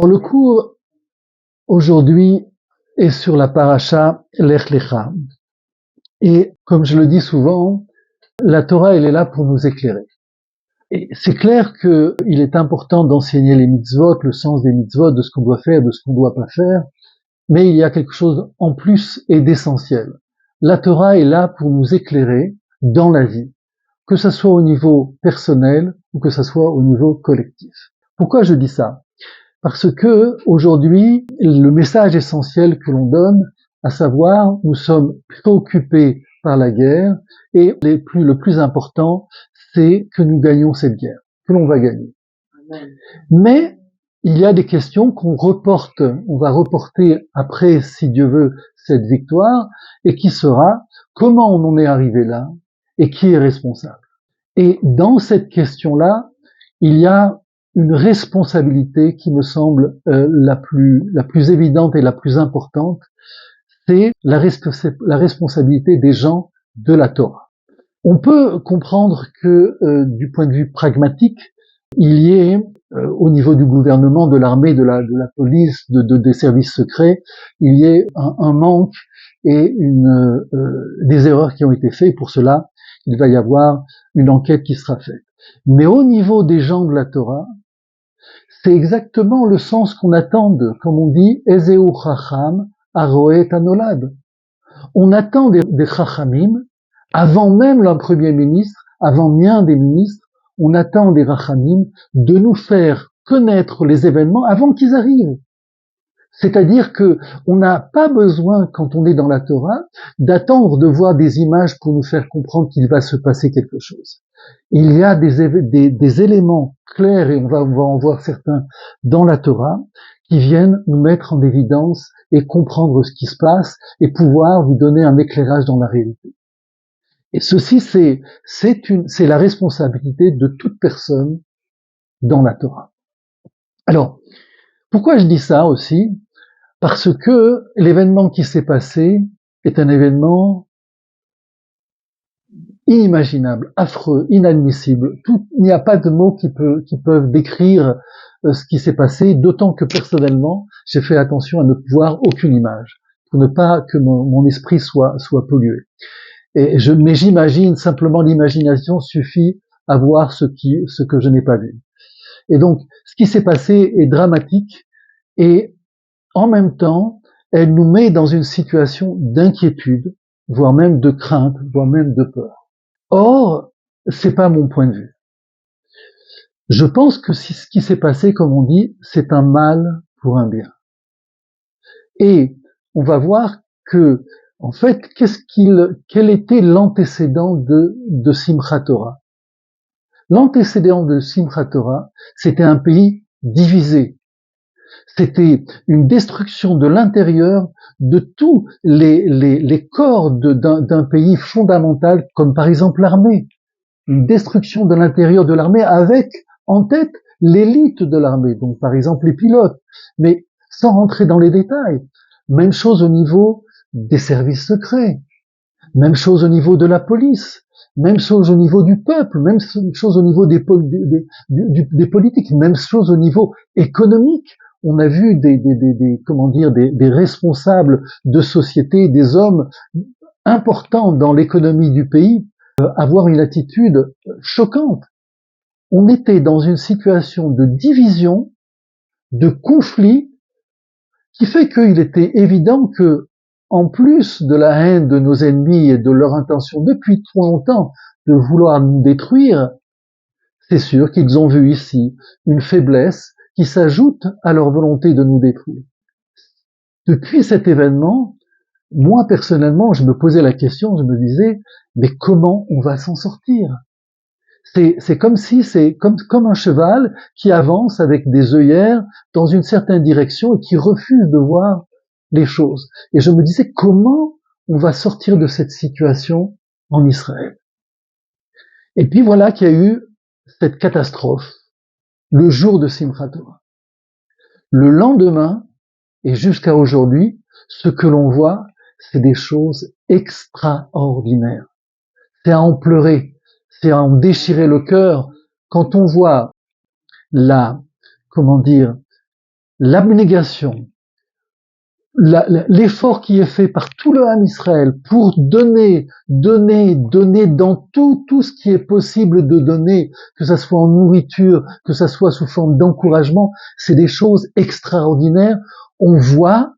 Alors le cours aujourd'hui est sur la paracha Lech Lecha. Et comme je le dis souvent, la Torah elle est là pour nous éclairer. Et c'est clair qu'il est important d'enseigner les mitzvot, le sens des mitzvot, de ce qu'on doit faire, de ce qu'on ne doit pas faire, mais il y a quelque chose en plus et d'essentiel. La Torah est là pour nous éclairer dans la vie, que ce soit au niveau personnel ou que ce soit au niveau collectif. Pourquoi je dis ça? Parce que aujourd'hui, le message essentiel que l'on donne, à savoir, nous sommes préoccupés par la guerre et le plus important, c'est que nous gagnons cette guerre, que l'on va gagner. Amen. Mais il y a des questions on va reporter après, si Dieu veut, cette victoire, et qui sera comment on en est arrivé là et qui est responsable. Et dans cette question-là, il y a une responsabilité qui me semble la plus évidente et la plus importante, c'est la responsabilité des gens de la Torah. On peut comprendre que du point de vue pragmatique, il y ait au niveau du gouvernement, de l'armée, de la police, des services secrets, il y ait un manque et des erreurs qui ont été faites. Pour cela, il va y avoir une enquête qui sera faite. Mais au niveau des gens de la Torah, c'est exactement le sens qu'on attend de, comme on dit, Ezeu Chacham Aroet Anolad. On attend des Chachamim, avant même le Premier ministre, avant bien des ministres, on attend des Chachamim de nous faire connaître les événements avant qu'ils arrivent. C'est-à-dire que on n'a pas besoin, quand on est dans la Torah, d'attendre de voir des images pour nous faire comprendre qu'il va se passer quelque chose. Il y a des éléments clairs, et on va en voir certains dans la Torah, qui viennent nous mettre en évidence et comprendre ce qui se passe et pouvoir vous donner un éclairage dans la réalité. Et ceci, c'est la responsabilité de toute personne dans la Torah. Alors, pourquoi je dis ça aussi? Parce que l'événement qui s'est passé est un événement inimaginable, affreux, inadmissible. Il n'y a pas de mots qui peuvent décrire ce qui s'est passé, d'autant que personnellement, j'ai fait attention à ne voir aucune image, pour ne pas que mon esprit soit pollué. Mais j'imagine, simplement l'imagination suffit à voir ce que je n'ai pas vu. Et donc, ce qui s'est passé est dramatique et en même temps, elle nous met dans une situation d'inquiétude, voire même de crainte, voire même de peur. Or, c'est pas mon point de vue. Je pense que ce qui s'est passé, comme on dit, c'est un mal pour un bien. Et on va voir que, en fait, quel était l'antécédent de Simchat Torah? L'antécédent de Simchat Torah, c'était un pays divisé. C'était une destruction de l'intérieur de tous les corps d'un pays fondamental, comme par exemple l'armée. Une destruction de l'intérieur de l'armée avec en tête l'élite de l'armée, donc par exemple les pilotes. Mais sans rentrer dans les détails. Même chose au niveau des services secrets. Même chose au niveau de la police. Même chose au niveau du peuple. Même chose au niveau des politiques. Même chose au niveau économique. On a vu des responsables de société, des hommes importants dans l'économie du pays, avoir une attitude choquante. On était dans une situation de division, de conflit, qui fait qu'il était évident que, en plus de la haine de nos ennemis et de leur intention depuis trop longtemps de vouloir nous détruire, c'est sûr qu'ils ont vu ici une faiblesse qui s'ajoute à leur volonté de nous détruire. Depuis cet événement, moi personnellement, je me posais la question, je me disais, mais comment on va s'en sortir? C'est comme un cheval qui avance avec des œillères dans une certaine direction et qui refuse de voir les choses. Et je me disais, comment on va sortir de cette situation en Israël? Et puis voilà qu'il y a eu cette catastrophe, le jour de Simchat Torah. Le lendemain, et jusqu'à aujourd'hui, ce que l'on voit, c'est des choses extraordinaires. C'est à en pleurer, c'est à en déchirer le cœur quand on voit l'abnégation, l'effort qui est fait par tout le Ham Israël pour donner dans tout ce qui est possible de donner, que ça soit en nourriture, que ça soit sous forme d'encouragement, c'est des choses extraordinaires. On voit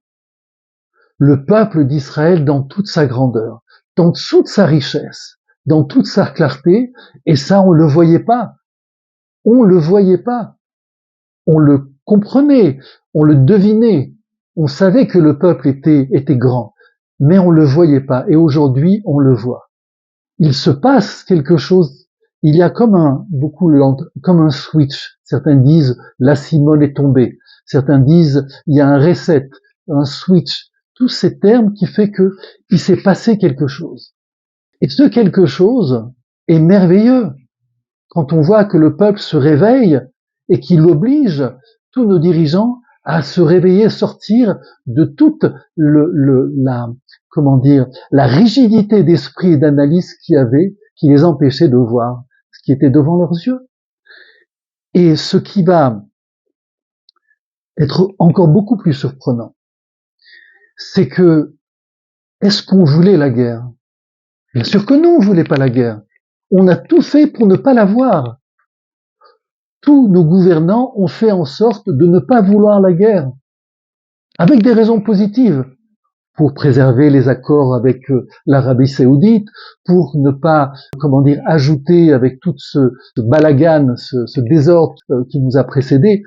le peuple d'Israël dans toute sa grandeur, dans toute sa richesse, dans toute sa clarté, et ça, on le voyait pas. On le voyait pas. On le comprenait, on le devinait. On savait que le peuple était grand, mais on le voyait pas. Et aujourd'hui, on le voit. Il se passe quelque chose. Il y a comme un switch. Certains disent la Simone est tombée. Certains disent il y a un reset, un switch. Tous ces termes qui fait que il s'est passé quelque chose. Et ce quelque chose est merveilleux. Quand on voit que le peuple se réveille et qu'il oblige tous nos dirigeants à se réveiller, sortir de toute la rigidité d'esprit et d'analyse qu'il y avait, qui les empêchait de voir ce qui était devant leurs yeux. Et ce qui va être encore beaucoup plus surprenant, c'est que, est-ce qu'on voulait la guerre? Bien sûr que non, on voulait pas la guerre. On a tout fait pour ne pas l'avoir. Tous nos gouvernants ont fait en sorte de ne pas vouloir la guerre, avec des raisons positives, pour préserver les accords avec l'Arabie Saoudite, pour ne pas, ajouter avec tout ce balagan, ce désordre qui nous a précédés,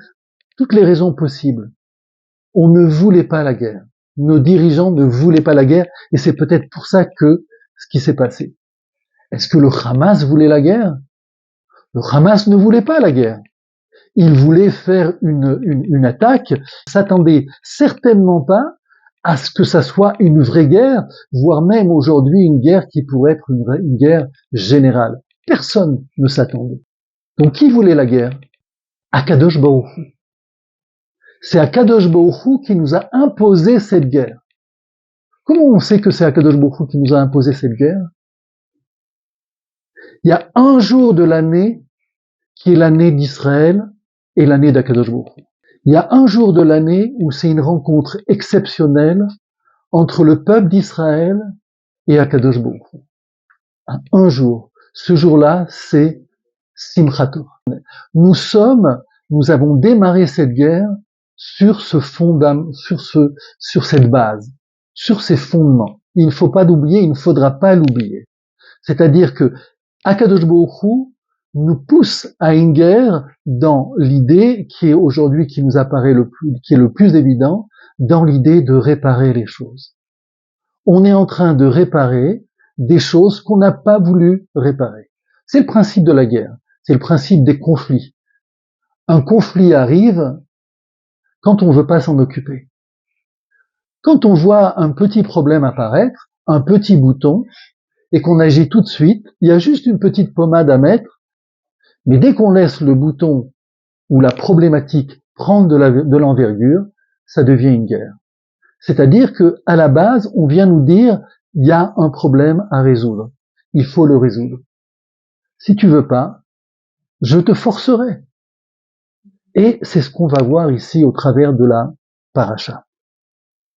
toutes les raisons possibles. On ne voulait pas la guerre. Nos dirigeants ne voulaient pas la guerre, et c'est peut-être pour ça que ce qui s'est passé. Est-ce que le Hamas voulait la guerre? Le Hamas ne voulait pas la guerre. Il voulait faire une attaque, s'attendait certainement pas à ce que ça soit une vraie guerre, voire même aujourd'hui une guerre qui pourrait être une guerre générale. Personne ne s'attendait. Donc qui voulait la guerre? Akadosh Baruch Hu. C'est Akadosh Baruch Hu qui nous a imposé cette guerre. Comment on sait que c'est Akadosh Baruch Hu qui nous a imposé cette guerre? Il y a un jour de l'année qui est l'année d'Israël et l'année d'Akadosh Baruch Hu. Il y a un jour de l'année où c'est une rencontre exceptionnelle entre le peuple d'Israël et Akadosh Baruch Hu. Un jour. Ce jour-là, c'est Simchat Torah. Nous avons démarré cette guerre sur ce fondament, sur cette base, sur ces fondements. Il ne faut pas l'oublier, il ne faudra pas l'oublier. C'est-à-dire que Akadosh Baruch Hu nous pousse à une guerre dans l'idée qui est aujourd'hui, qui nous apparaît qui est le plus évident, dans l'idée de réparer les choses. On est en train de réparer des choses qu'on n'a pas voulu réparer. C'est le principe de la guerre. C'est le principe des conflits. Un conflit arrive quand on ne veut pas s'en occuper. Quand on voit un petit problème apparaître, un petit bouton, et qu'on agit tout de suite, il y a juste une petite pommade à mettre, mais dès qu'on laisse le bouton ou la problématique prendre de l'envergure, ça devient une guerre. C'est-à-dire que, à la base, on vient nous dire, il y a un problème à résoudre. Il faut le résoudre. Si tu veux pas, je te forcerai. Et c'est ce qu'on va voir ici au travers de la paracha.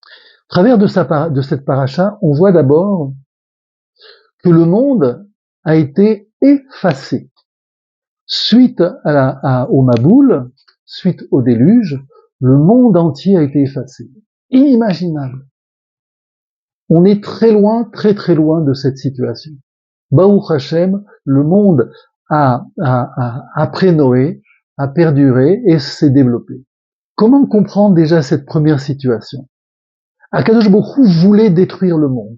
Au travers de cette paracha, on voit d'abord que le monde a été effacé. Suite au Maboul, suite au déluge, le monde entier a été effacé. Inimaginable. On est très loin, très très loin de cette situation. Baruch Hashem, le monde après Noé, a perduré et s'est développé. Comment comprendre déjà cette première situation? Akadosh Baruch Hu voulait détruire le monde.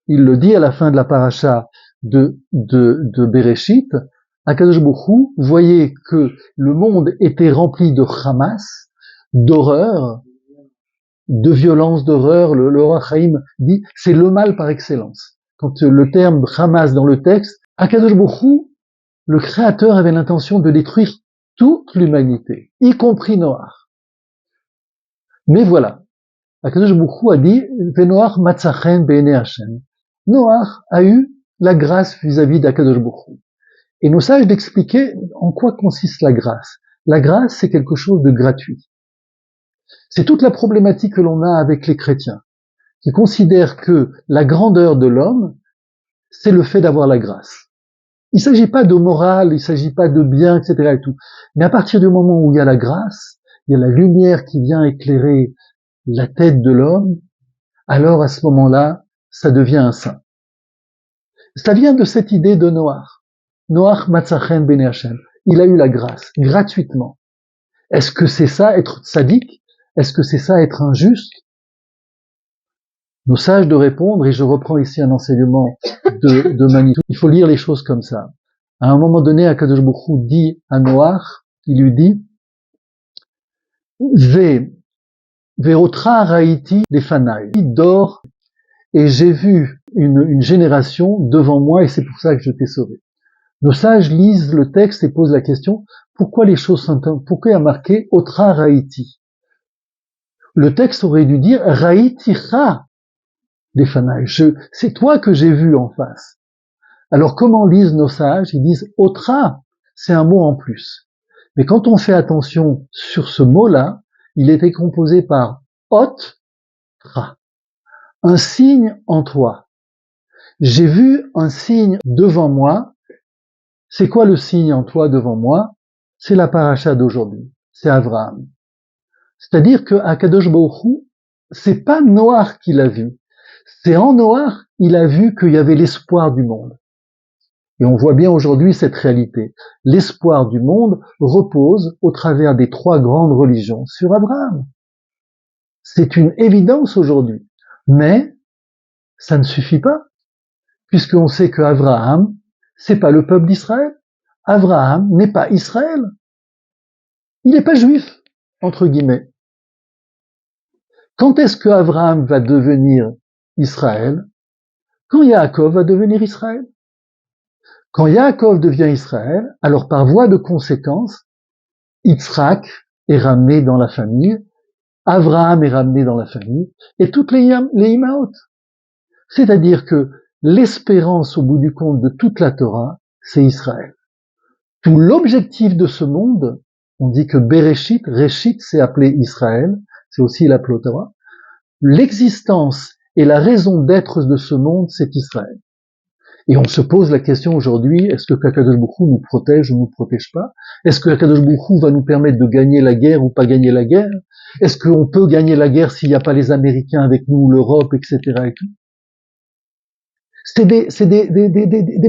Il le dit à la fin de la paracha de Bereshit. Akadosh Baruch Hu voyait que le monde était rempli de Hamas, d'horreur, de violence, d'horreur. Le Roi Chaim dit c'est le mal par excellence. Quand le terme Hamas dans le texte, Akadosh Baruch Hu, le Créateur, avait l'intention de détruire toute l'humanité, y compris Noach. Mais voilà, Akadosh Baruch Hu a dit Venoach matzachen be'enei Hashem. Noach a eu la grâce vis-à-vis d'Akadosh Baruch Hu. Et nos sages d'expliquer en quoi consiste la grâce. La grâce, c'est quelque chose de gratuit. C'est toute la problématique que l'on a avec les chrétiens, qui considèrent que la grandeur de l'homme, c'est le fait d'avoir la grâce. Il ne s'agit pas de morale, il ne s'agit pas de bien, etc. et tout. Mais à partir du moment où il y a la grâce, il y a la lumière qui vient éclairer la tête de l'homme, alors à ce moment-là, ça devient un saint. Ça vient de cette idée de Noach. Noach Matzachen Bene Hashem. Il a eu la grâce, gratuitement. Est-ce que c'est ça être sadique? Est-ce que c'est ça être injuste? Nos sages de répondre, et je reprends ici un enseignement de Manitou, il faut lire les choses comme ça. À un moment donné, Akadosh Baruch Hu dit à Noach, il lui dit, Ve'otra raïti lefanai. Il dort, et j'ai vu une génération devant moi, et c'est pour ça que je t'ai sauvé. Nos sages lisent le texte et posent la question, pourquoi les choses sont, pourquoi il y a marqué Otra raïti? Le texte aurait dû dire Raïticha lefanai. C'est toi que j'ai vu en face. Alors comment lisent nos sages? Ils disent Otra, c'est un mot en plus. Mais quand on fait attention sur ce mot-là, il était composé par Ot-Tra, un signe en toi. J'ai vu un signe devant moi. C'est quoi le signe en toi devant moi? C'est la paracha d'aujourd'hui. C'est Abraham. C'est-à-dire que Akadosh Baruch Hu, c'est pas Noach qui l'a vu. C'est en Noach, il a vu qu'il y avait l'espoir du monde. Et on voit bien aujourd'hui cette réalité. L'espoir du monde repose au travers des trois grandes religions sur Abraham. C'est une évidence aujourd'hui. Mais ça ne suffit pas, puisqu'on sait que Abraham, c'est pas le peuple d'Israël. Abraham n'est pas Israël. Il n'est pas juif, entre guillemets. Quand est-ce que Abraham va devenir Israël? Quand Yaakov va devenir Israël. Quand Yaakov devient Israël, alors par voie de conséquence, Yitzhak est ramené dans la famille, Abraham est ramené dans la famille, et toutes les Imaot. C'est-à-dire que l'espérance au bout du compte de toute la Torah, c'est Israël. Tout l'objectif de ce monde, on dit que Bereshit, Réchit, c'est appelé Israël, c'est aussi l'appelé Torah. L'existence et la raison d'être de ce monde, c'est Israël. Et on se pose la question aujourd'hui, est-ce que Akadosh Baruch Hu nous protège ou nous protège pas? Est-ce que Akadosh Baruch Hu va nous permettre de gagner la guerre ou pas gagner la guerre? Est-ce qu'on peut gagner la guerre s'il n'y a pas les Américains avec nous, l'Europe, etc. et tout? C'est des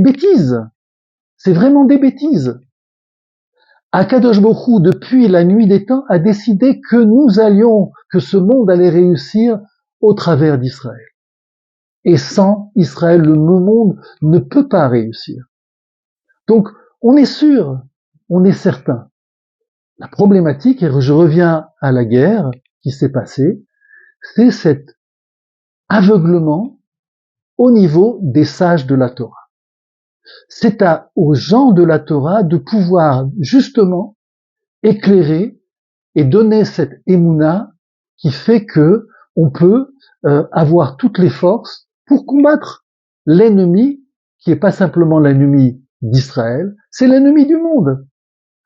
bêtises. C'est vraiment des bêtises. Akadosh Baruch Hu, depuis la nuit des temps, a décidé que nous allions, que ce monde allait réussir au travers d'Israël. Et sans Israël, le monde ne peut pas réussir. Donc, on est sûr, on est certain. La problématique, et je reviens à la guerre qui s'est passée, c'est cet aveuglement au niveau des sages de la Torah. C'est aux gens de la Torah de pouvoir justement éclairer et donner cette émouna qui fait que on peut avoir toutes les forces pour combattre l'ennemi qui est pas simplement l'ennemi d'Israël, c'est l'ennemi du monde.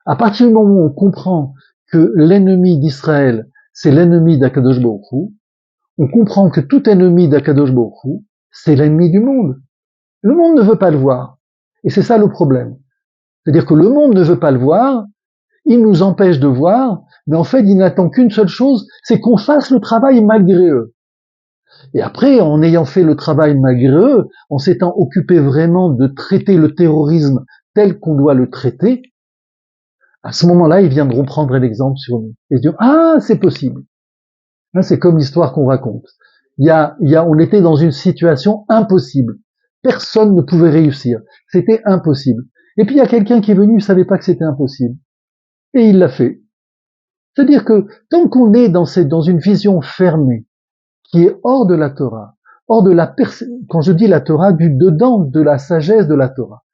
À partir du moment où on comprend que l'ennemi d'Israël, c'est l'ennemi d'Akadosh Baruch Hu, on comprend que tout ennemi d'Akadosh Baruch Hu, c'est l'ennemi du monde. Le monde ne veut pas le voir. Et c'est ça le problème. C'est-à-dire que le monde ne veut pas le voir, il nous empêche de voir, mais en fait, il n'attend qu'une seule chose, c'est qu'on fasse le travail malgré eux. Et après, en ayant fait le travail malgré eux, en s'étant occupé vraiment de traiter le terrorisme tel qu'on doit le traiter, à ce moment-là, ils viendront prendre l'exemple sur nous et se dire ah, c'est possible. C'est comme l'histoire qu'on raconte. On était dans une situation impossible. Personne ne pouvait réussir. C'était impossible. Et puis il y a quelqu'un qui est venu, il savait pas que c'était impossible. Et il l'a fait. C'est-à-dire que tant qu'on est dans une vision fermée, qui est hors de la Torah, hors de quand je dis la Torah, du dedans de la sagesse de la Torah,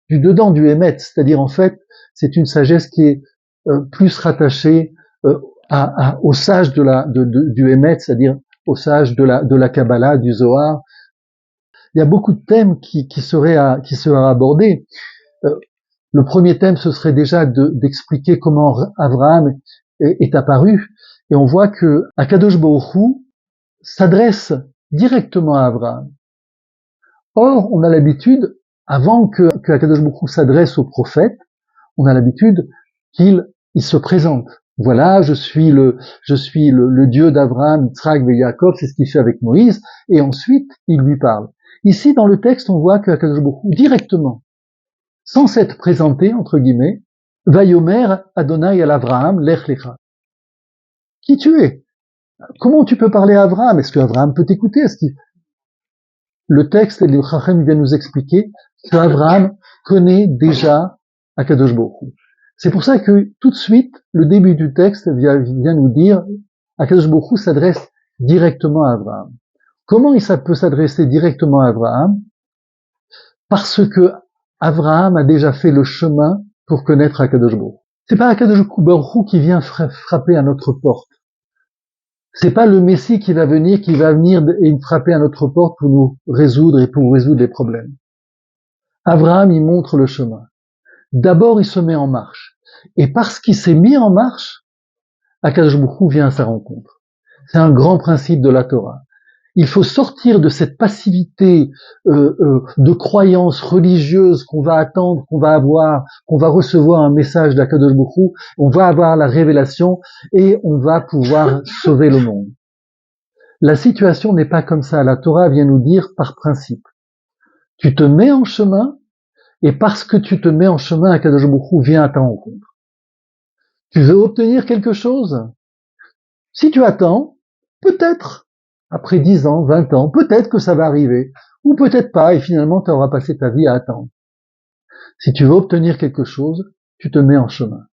du dedans du Hémet, c'est-à-dire en fait, c'est une sagesse qui est plus rattachée au sage du Hémet, c'est-à-dire au sage de la Kabbalah, du Zohar. Il y a beaucoup de thèmes qui seraient abordés. Le premier thème, ce serait déjà d'expliquer comment Abraham est apparu. et on voit que Akadosh Baruch Hu s'adresse directement à Abraham. Or, on a l'habitude, avant que Akadosh Baruch Hu s'adresse au prophète, on a l'habitude qu'il se présente. Voilà, je suis le Dieu d'Abraham, Yitzhak et Yaakov, c'est ce qu'il fait avec Moïse, et ensuite, il lui parle. Ici, dans le texte, on voit que Akadosh Baruch Hu, directement, sans s'être présenté, entre guillemets, Vayomer Adonai al Avraham, Lech Lecha. Qui tu es? Comment tu peux parler à Abraham? Est-ce que Abraham peut t'écouter? Le texte et le Chachem vient nous expliquer qu'Abraham connaît déjà Akadosh Baruch Hu. C'est pour ça que tout de suite, le début du texte vient nous dire Akadosh Baruch Hu s'adresse directement à Abraham. Comment il peut s'adresser directement à Abraham? Parce que Abraham a déjà fait le chemin pour connaître Akadosh Baruch Hu. C'est pas Akadosh Baruch Hu qui vient frapper à notre porte. C'est pas le Messie qui va venir et frapper à notre porte pour nous résoudre et pour résoudre les problèmes. Abraham, il montre le chemin. D'abord, il se met en marche. Et parce qu'il s'est mis en marche, Akadosh Baruch Hu vient à sa rencontre. C'est un grand principe de la Torah. Il faut sortir de cette passivité de croyance religieuse qu'on va attendre, qu'on va recevoir un message d'Akadosh Baruch Hu, on va avoir la révélation et on va pouvoir sauver le monde. La situation n'est pas comme ça. La Torah vient nous dire par principe. Tu te mets en chemin et parce que tu te mets en chemin, Akadosh Baruch Hu vient à ta rencontre. Tu veux obtenir quelque chose? Si tu attends, peut-être, après 10 ans, 20 ans, peut-être que ça va arriver, ou peut-être pas, et finalement tu auras passé ta vie à attendre. Si tu veux obtenir quelque chose, tu te mets en chemin.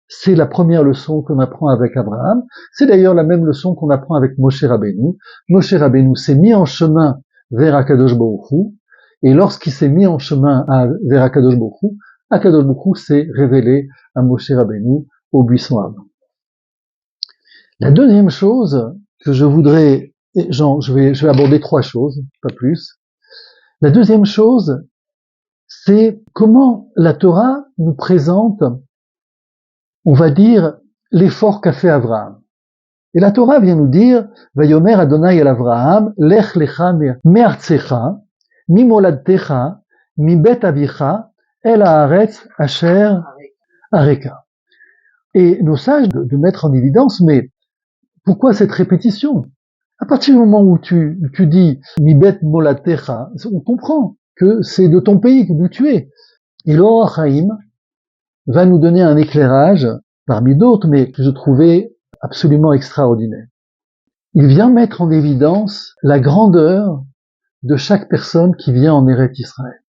C'est la première leçon qu'on apprend avec Abraham. C'est d'ailleurs la même leçon qu'on apprend avec Moshe Rabbeinu. Moshe Rabbeinu s'est mis en chemin vers Akadosh Baruch Hu, et lorsqu'il s'est mis en chemin vers Akadosh Baruch Hu s'est révélé à Moshe Rabbeinu au buisson ardent. La deuxième chose que je voudrais, je vais aborder 3 choses, pas plus. La deuxième chose, c'est comment la Torah nous présente, on va dire, l'effort qu'a fait Abraham. Et la Torah vient nous dire, Vayomer Adonai el Avraham, Lech lecha me'artzecha, mimoladtecha, mibet avicha, el haaretz asher areka. Et nos sages de mettre en évidence, mais pourquoi cette répétition? À partir du moment où tu dis mibet molatecha, on comprend que c'est de ton pays d'où tu es. Et l'Or HaChaim va nous donner un éclairage, parmi d'autres, mais que je trouvais absolument extraordinaire. Il vient mettre en évidence la grandeur de chaque personne qui vient en Eretz Israël.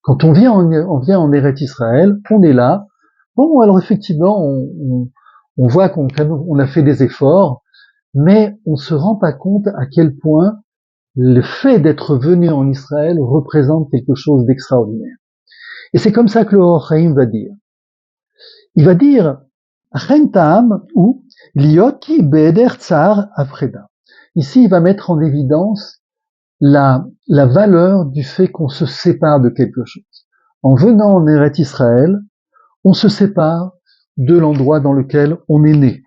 Quand on vient en Eretz Israël, on est là. Bon, alors effectivement, on voit qu'on a fait des efforts, mais on se rend pas compte à quel point le fait d'être venu en Israël représente quelque chose d'extraordinaire. Et c'est comme ça que le Or HaChaim va dire. Il va dire, Achen Ta'am ou Liot ki be'eder tsar afreda. Ici, il va mettre en évidence la valeur du fait qu'on se sépare de quelque chose. En venant en Eretz Israël, on se sépare de l'endroit dans lequel on est né.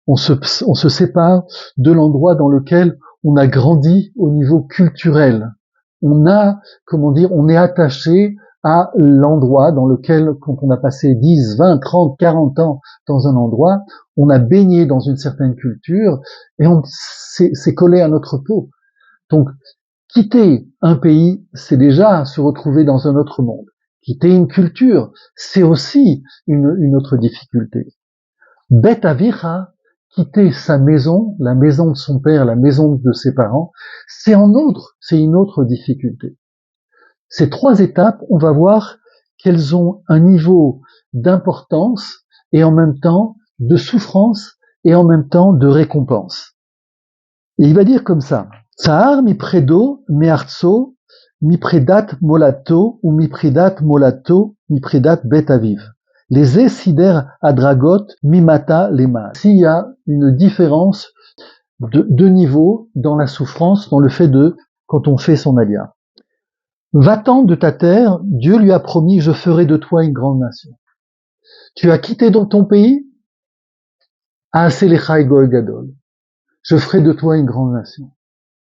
On se sépare de l'endroit dans lequel on a grandi au niveau culturel. On est attaché à l'endroit dans lequel, quand on a passé 10, 20, 30, 40 ans dans un endroit, on a baigné dans une certaine culture et c'est collé à notre peau. Donc, quitter un pays, c'est déjà se retrouver dans un autre monde. Quitter une culture, c'est aussi une autre difficulté. Bet avicha, quitter sa maison, la maison de son père, la maison de ses parents, c'est une autre difficulté. Ces 3 étapes, on va voir qu'elles ont un niveau d'importance et en même temps de souffrance et en même temps de récompense. Et il va dire comme ça, Tsahar mi predo mi arzo mi predat molato ou mi predat molato mi predat bet aviv. Les esider adragot mi mata lema. S'il y a une différence de niveau dans la souffrance, dans le fait quand on fait son alia. Va-t'en de ta terre, Dieu lui a promis, je ferai de toi une grande nation. Tu as quitté donc ton pays, Aaselechai goy gadol. Je ferai de toi une grande nation.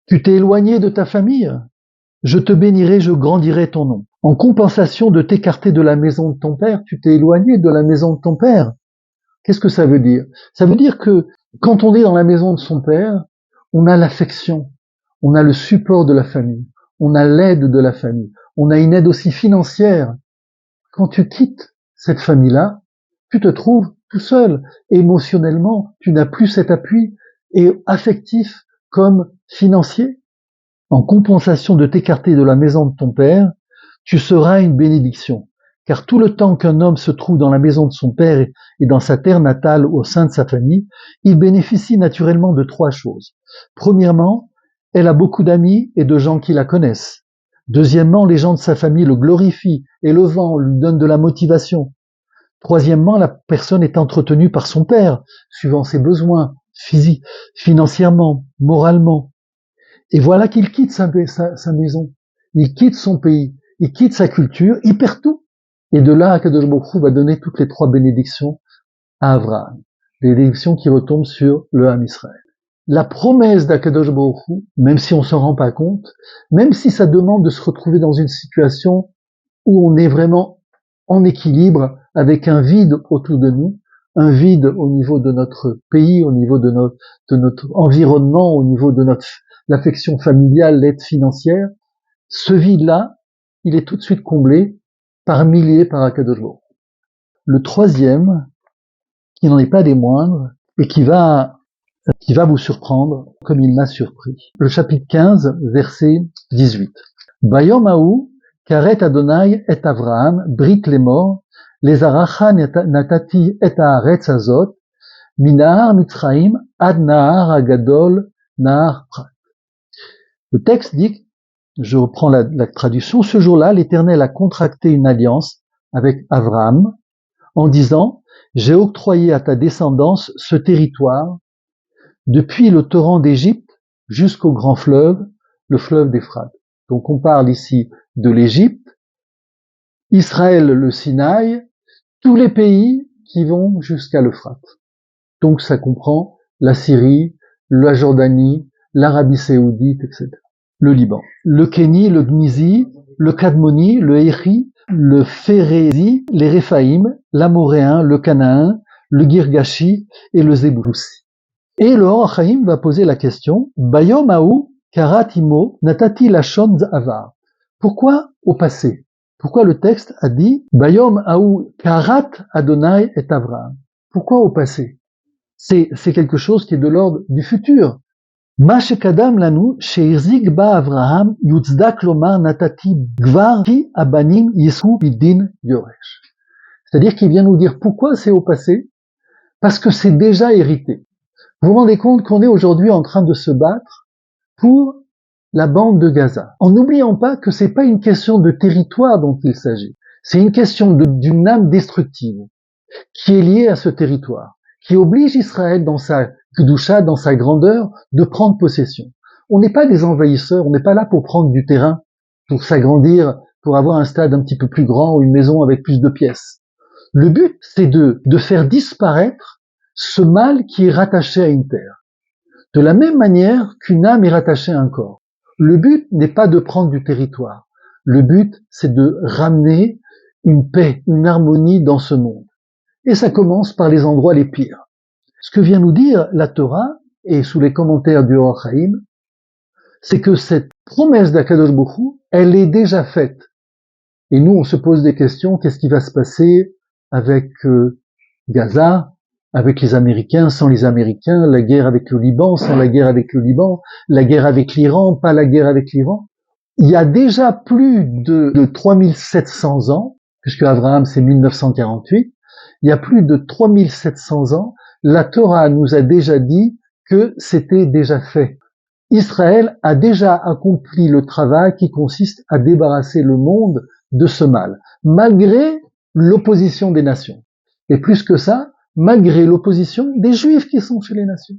Tu t'es éloigné de ta famille? Je te bénirai, je grandirai ton nom. En compensation de t'écarter de la maison de ton père, tu t'es éloigné de la maison de ton père. Qu'est-ce que ça veut dire? Ça veut dire que quand on est dans la maison de son père, on a l'affection, on a le support de la famille, on a l'aide de la famille, on a une aide aussi financière. Quand tu quittes cette famille-là, tu te trouves tout seul. Émotionnellement, tu n'as plus cet appui, et affectif comme financier. En compensation de t'écarter de la maison de ton père, tu seras une bénédiction. Car tout le temps qu'un homme se trouve dans la maison de son père et dans sa terre natale au sein de sa famille, il bénéficie naturellement de 3 choses. Premièrement, elle a beaucoup d'amis et de gens qui la connaissent. Deuxièmement, les gens de sa famille le glorifient et le vendent, lui donnent de la motivation. Troisièmement, la personne est entretenue par son père, suivant ses besoins physiques, financièrement, moralement. Et voilà qu'il quitte sa maison, il quitte son pays, il quitte sa culture, il perd tout. Et de là, Akadosh Baruch Hu va donner toutes les 3 bénédictions à Abraham, des bénédictions qui retombent sur le Ham Israël. La promesse d'Akadosh Baruch Hu, même si on s'en rend pas compte, même si ça demande de se retrouver dans une situation où on est vraiment en équilibre, avec un vide autour de nous, un vide au niveau de notre pays, au niveau de notre environnement, au niveau de l'affection familiale, l'aide financière, ce vide-là, il est tout de suite comblé par milliers par Akadosh Baruch Hu. Le troisième, qui n'en est pas des moindres, et qui va vous surprendre, comme il m'a surpris. Le chapitre 15, verset 18. Bayom Haou, Karet Adonai et Avraham, Brit Lemor, les Aracha Natati et Haaretz Azot, Minahar Mitzraim, Ad Nahar Agadol, Nahar Prat. Le texte dit, je reprends la traduction, ce jour-là, l'Éternel a contracté une alliance avec Avraham en disant, j'ai octroyé à ta descendance ce territoire depuis le torrent d'Égypte jusqu'au grand fleuve, le fleuve d'Euphrate. Donc on parle ici de l'Égypte, Israël, le Sinaï, tous les pays qui vont jusqu'à l'Euphrate. Donc ça comprend la Syrie, la Jordanie, l'Arabie Saoudite, etc. Le Liban, le Kéni, le Gnizi, le Kadmoni, le Héri, le Phérézi, les Réphaïm, l'Amoréen, le Canaan, le Girgashi et le Zébouloussi. Et le Or HaChaim va poser la question, Bayom Haou Karat Imo Natati Lashon Avar. Pourquoi au passé? Pourquoi le texte a dit Bayom Haou Karat Adonai et Avraham? Pourquoi au passé? C'est quelque chose qui est de l'ordre du futur. Ma shekadam lanu sheizig ba Avraham yutzdak lomar natati gvar ki abanim yisru bidin yoresh. C'est-à-dire qu'il vient nous dire pourquoi c'est au passé? Parce que c'est déjà hérité. Vous vous rendez compte qu'on est aujourd'hui en train de se battre pour la bande de Gaza, en n'oubliant pas que c'est pas une question de territoire dont il s'agit, c'est une question d'une âme destructive qui est liée à ce territoire, qui oblige Israël dans sa kedusha, dans sa grandeur, de prendre possession. On n'est pas des envahisseurs, on n'est pas là pour prendre du terrain, pour s'agrandir, pour avoir un stade un petit peu plus grand ou une maison avec plus de pièces. Le but, c'est de faire disparaître ce mal qui est rattaché à une terre. De la même manière qu'une âme est rattachée à un corps. Le but n'est pas de prendre du territoire. Le but, c'est de ramener une paix, une harmonie dans ce monde. Et ça commence par les endroits les pires. Ce que vient nous dire la Torah, et sous les commentaires du Or HaChaim, c'est que cette promesse d'Akadosh Baruch Hu, elle est déjà faite. Et nous, on se pose des questions, qu'est-ce qui va se passer avec Gaza, avec les Américains, sans les Américains, la guerre avec le Liban, sans la guerre avec le Liban, la guerre avec l'Iran, pas la guerre avec l'Iran. Il y a déjà plus de 3700 ans, puisque Abraham c'est 1948, il y a plus de 3700 ans, la Torah nous a déjà dit que c'était déjà fait. Israël a déjà accompli le travail qui consiste à débarrasser le monde de ce mal, malgré l'opposition des nations. Et plus que ça, malgré l'opposition des Juifs qui sont chez les nations.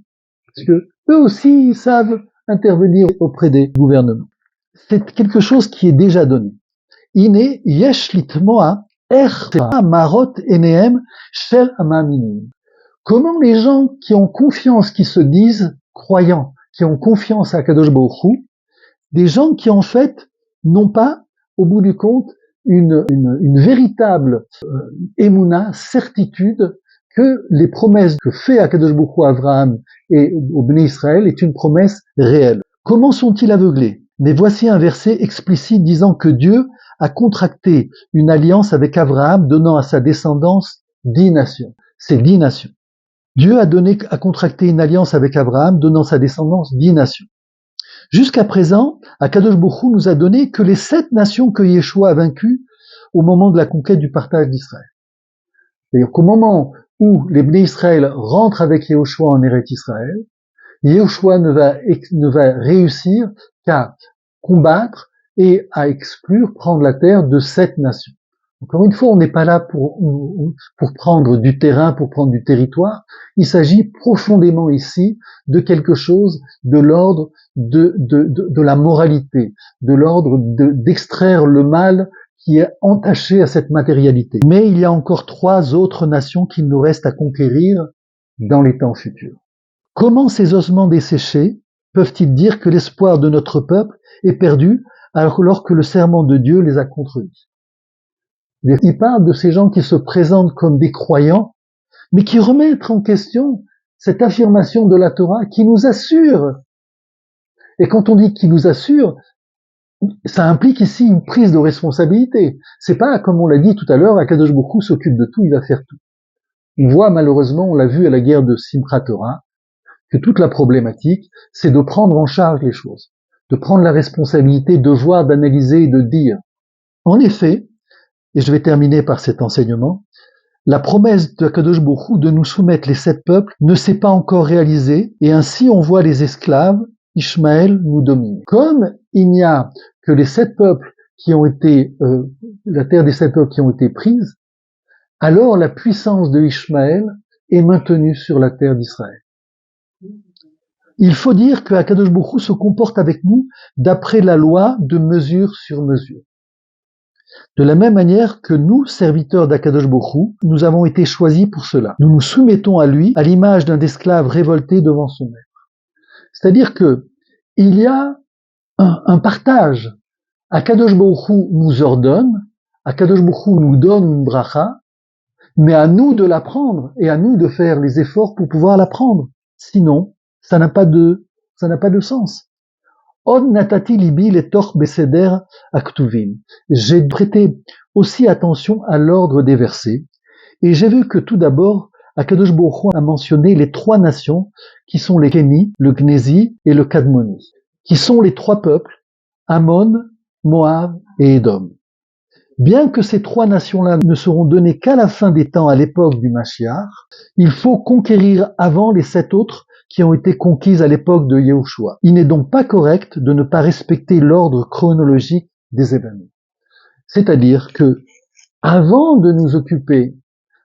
Parce que eux aussi, ils savent intervenir auprès des gouvernements. C'est quelque chose qui est déjà donné. Ine yesh litmoa er marot enehem shel amaminim. Comment les gens qui ont confiance, qui se disent croyants, qui ont confiance à Kadosh Baruch Hu, des gens qui en fait n'ont pas, au bout du compte, une véritable émouna, certitude que les promesses que fait Akadosh Baruch Hu à Abraham et au Béné Israël est une promesse réelle. Comment sont-ils aveuglés? Mais voici un verset explicite disant que Dieu a contracté une alliance avec Abraham, donnant à sa descendance 10 nations. C'est 10 nations. Dieu a contracté une alliance avec Abraham, donnant à sa descendance 10 nations. Jusqu'à présent, Akadosh Baruch Hu nous a donné que les 7 nations que Yeshua a vaincues au moment de la conquête du partage d'Israël. C'est-à-dire qu'au moment où les Bnei Israël rentrent avec Yeshua en Eretz Israël, Yeshua ne va réussir qu'à combattre et à exclure, prendre la terre de 7 nations. Encore une fois, on n'est pas là pour prendre du terrain, pour prendre du territoire. Il s'agit profondément ici de quelque chose de l'ordre de la moralité, de l'ordre d'extraire le mal qui est entaché à cette matérialité. Mais il y a encore 3 autres nations qu'il nous reste à conquérir dans les temps futurs. Comment ces ossements desséchés peuvent-ils dire que l'espoir de notre peuple est perdu alors que le serment de Dieu les a contredits? Il parle de ces gens qui se présentent comme des croyants, mais qui remettent en question cette affirmation de la Torah qui nous assure. Et quand on dit qui nous assure, ça implique ici une prise de responsabilité. C'est pas, comme on l'a dit tout à l'heure, Akadosh Baruch Hu s'occupe de tout, il va faire tout. On voit malheureusement, on l'a vu à la guerre de Simchat Torah, que toute la problématique, c'est de prendre en charge les choses, de prendre la responsabilité, de voir, d'analyser et de dire. En effet, et je vais terminer par cet enseignement, la promesse de Akadosh Baruch Hu de nous soumettre les 7 peuples ne s'est pas encore réalisée, et ainsi on voit les esclaves, Ishmaël nous domine. Comme il n'y a que les 7 peuples qui ont été, la terre des 7 peuples qui ont été prises, alors la puissance de Ishmaël est maintenue sur la terre d'Israël. Il faut dire que Akadosh Baruch Hu se comporte avec nous d'après la loi de mesure sur mesure. De la même manière que nous, serviteurs d'Akadosh Baruch Hu, nous avons été choisis pour cela. Nous nous soumettons à lui, à l'image d'un esclave révolté devant son maître. C'est-à-dire que il y a un partage. Akadosh Baruch Hu nous ordonne, Akadosh Baruch Hu nous donne une bracha, mais à nous de l'apprendre et à nous de faire les efforts pour pouvoir l'apprendre. Sinon, ça n'a pas de sens. Od natati libi letor beseder aktuvim. J'ai prêté aussi attention à l'ordre des versets et j'ai vu que tout d'abord, Akadosh Baruch Hu a mentionné les 3 nations qui sont les Kéni, le Gnézi et le Kadmoni, qui sont les 3 peuples, Ammon, Moab et Édom. Bien que ces 3 nations-là ne seront données qu'à la fin des temps, à l'époque du Mashiach, il faut conquérir avant les 7 autres qui ont été conquises à l'époque de Yehoshua. Il n'est donc pas correct de ne pas respecter l'ordre chronologique des événements. C'est-à-dire que, avant de nous occuper,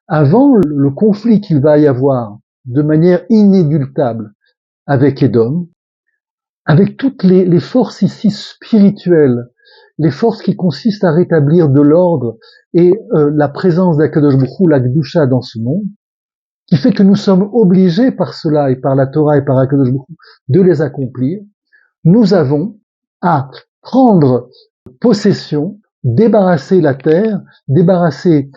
avant le conflit qu'il va y avoir de manière inéluctable avec Édom, avec toutes les forces ici spirituelles, les forces qui consistent à rétablir de l'ordre et la présence d'Akadosh Baruch Hu, la Kedusha dans ce monde, qui fait que nous sommes obligés par cela et par la Torah et par Akadosh Baruch Hu de les accomplir, nous avons à prendre possession, débarrasser la terre, débarrasser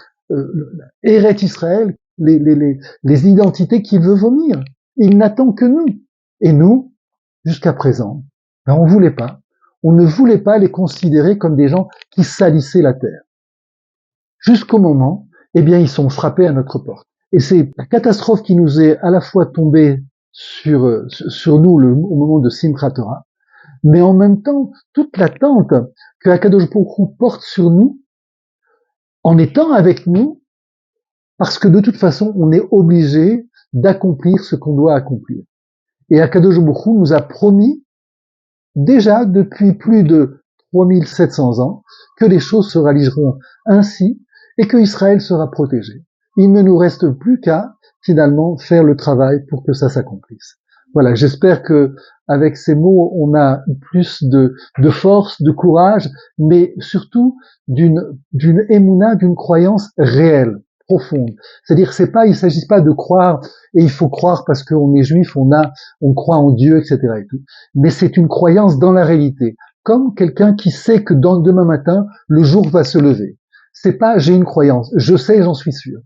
Eretz Israël, les identités qui veut vomir. Il n'attend que nous. Et nous, jusqu'à présent, on voulait pas. On ne voulait pas les considérer comme des gens qui salissaient la terre. Jusqu'au moment, eh bien, ils sont frappés à notre porte. Et c'est la catastrophe qui nous est à la fois tombée sur nous au moment de Simchat Torah, mais en même temps, toute l'attente que Akadosh Baruch Hu porte sur nous, en étant avec nous, parce que de toute façon, on est obligé d'accomplir ce qu'on doit accomplir. Et Akadosh Baruch Hu nous a promis, déjà depuis plus de 3700 ans, que les choses se réaliseront ainsi et que Israël sera protégé. Il ne nous reste plus qu'à, finalement, faire le travail pour que ça s'accomplisse. Voilà, j'espère que avec ces mots, on a plus de force, de courage, mais surtout d'une émouna, d'une croyance réelle. profonde. C'est-à-dire, il s'agit pas de croire, et il faut croire parce qu'on est juif, on croit en Dieu, etc. et tout. Mais c'est une croyance dans la réalité. Comme quelqu'un qui sait que demain matin, le jour va se lever. C'est pas, j'ai une croyance. Je sais, j'en suis sûr.